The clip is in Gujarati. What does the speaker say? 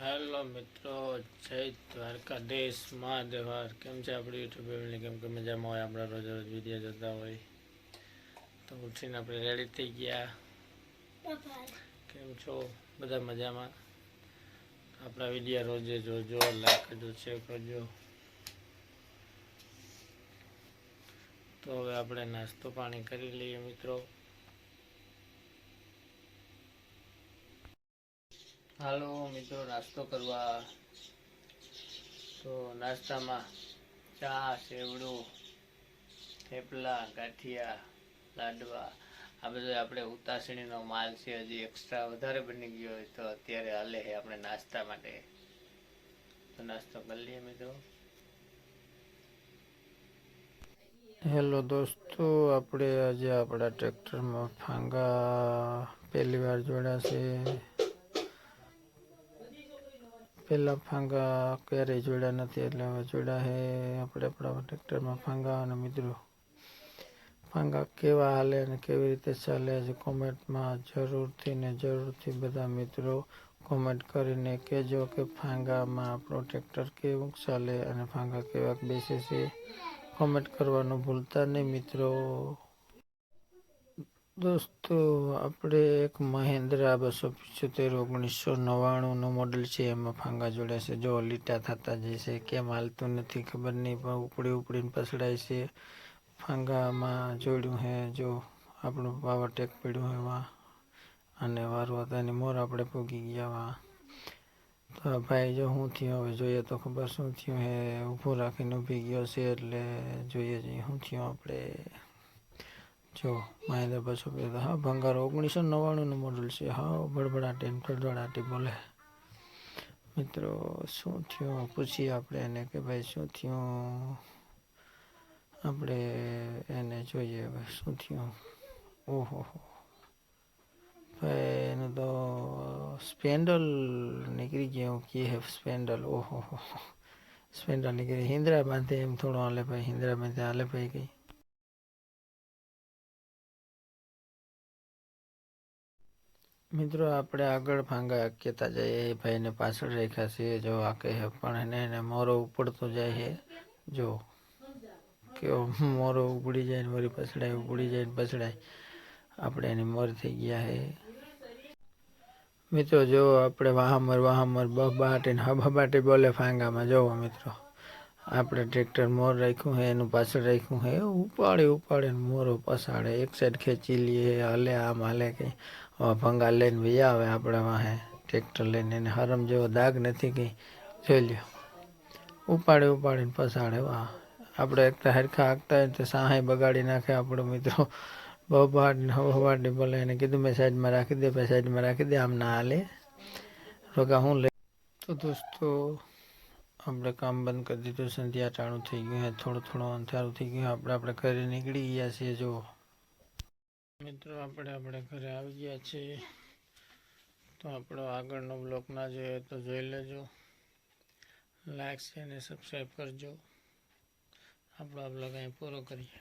હેલો મિત્રો, જય દ્વારકાધીશ મહાદેવાર. કેમ છે આપણી યુટ્યુબ ફેમિલી? કેમ કે મજામાં હોય, આપણા રોજ રોજ વિડીયો જોતા હોય. તો ઉઠીને આપણે રેડી થઈ ગયા. કેમ છો બધા? મજામાં? આપણા વિડીયો રોજે જોજો, લાઈક કરજો, શેર કરજો. તો હવે આપણે નાસ્તો પાણી કરી લઈએ મિત્રો. હાલો મિત્રો, નાસ્તો કરવા. તો નાસ્તામાં ચા, સેવડું, થેપલા, ગાંઠિયા, લાડવા, આ બધો આપણે ઉતાસણીનો માલ છે. હજી એક્સ્ટ્રા વધારે બની ગયો હોય તો અત્યારે હાલે છે આપણે નાસ્તા માટે. તો નાસ્તો કરી લઈએ મિત્રો. હેલો દોસ્તો, આપણે આજે આપણા ટ્રેક્ટરમાં ફાંગા પહેલી વાર જોડ્યા છે. પહેલાં ફાંગા ક્યારેય જોડ્યા નથી, એટલે હવે જોડ્યા છે આપણે આપણા ટ્રેક્ટરમાં ફાંગા. અને મિત્રો, ફાંગા કેવા હાલે અને કેવી રીતે ચાલે છે કોમેન્ટમાં જરૂરથી બધા મિત્રો કોમેન્ટ કરીને કહેજો કે ફાંગામાં આપણો ટ્રેક્ટર કેવું ચાલે અને ફાંગા કેવા બેસે છે. કોમેન્ટ કરવાનું ભૂલતા નહીં મિત્રો. દોસ્તો, આપણે એક મહિન્દ્રા 275 1999નું મોડલ છે, એમાં ફાંગા જોડ્યા છે. જો લીટા થતા જશે, કેમ હાલતું નથી ખબર નહીં, પણ ઉપડીને પસડાય છે. ફાંગામાં જોડ્યું છે, જો આપણું પાવર ટેક પડ્યું છે એમાં, અને વારવાતાની મોર આપણે પૂગી ગયા. તો ભાઈ જો શું થયું હવે જોઈએ તો ખબર શું થયું હે. ઊભું રાખીને ઊભી ગયો છે, એટલે જોઈએ શું થયું આપણે. જો મહિન્દ્રા 275, હા ભંગાર 1999નું મોડલ છે. હા ભડભડાટી બોલે. મિત્રો શું થયું પૂછીએ આપણે એને કે ભાઈ શું થયું. આપણે એને જોઈએ હવે શું થયું. ઓહો ભાઈ, એનું તો સ્પેન્ડલ નીકળી ગયું. કે હે સ્પેન્ડલ? ઓહો સ્પેન્ડલ નીકળી. હિન્દ્રા બાંધે એમ થોડો હાલે ભાઈ, હિન્દ્રા બાંધે હાલે ભાઈ કઈ. મિત્રો, આપણે આગળ ફાંગા કહેતા જઈએ, એ ભાઈને પાછળ રાખ્યા છે. જો આ કહે પણ એને મોરો ઉપડતો જાય છે. જો કેવો મોરો ઉપડી જાય ને વળી પછડાય, ઉપડી જાય ને પછડાય. આપણે એની મોર થઈ ગયા છે મિત્રો. જો આપણે વાહમર બબાટી બોલે ફાંગામાં. જોવો મિત્રો, આપણે ટ્રેક્ટર મોર રાખ્યું છે, એનું પાછળ રાખ્યું છે. ઉપાડે મોરો પસાડે, એક સાઈડ ખેંચી લઈએ, હાલે આમ હાલે કંઈ. ભંગા લઈને ભાઈ આવે આપણે વાહે ટ્રેક્ટર લઈને. એને હરમ જેવો દાગ નથી કંઈ. જોઈ લ્યો, ઉપાડીને પસાડે. વાહ, આપણે એક હરખા હાંકતા હોય તો સાહાય બગાડી નાખે આપણો મિત્રો. બહુ બોલે. એને કીધું મેં સાઈડમાં રાખી દે, પછી સાઈડમાં રાખી દે, આમ ના હાલે રોકા હું લે. તો દોસ્તો, આપણે કામ બંધ કરી દીધું. સંધ્યા ટાણું થઈ ગયું, થોડું અંધારું થઈ ગયું. આપણે ઘરે નીકળી ગયા છીએ. જો મિત્રો, આપણે ઘરે આવી ગયા છીએ. તો આપણો આગળનો બ્લોગ ના જોઈએ તો જોઈ લેજો. લાઈક છે અને સબસ્ક્રાઈબ કરજો. આપણો બ્લોગ અહીં પૂરો કરીએ.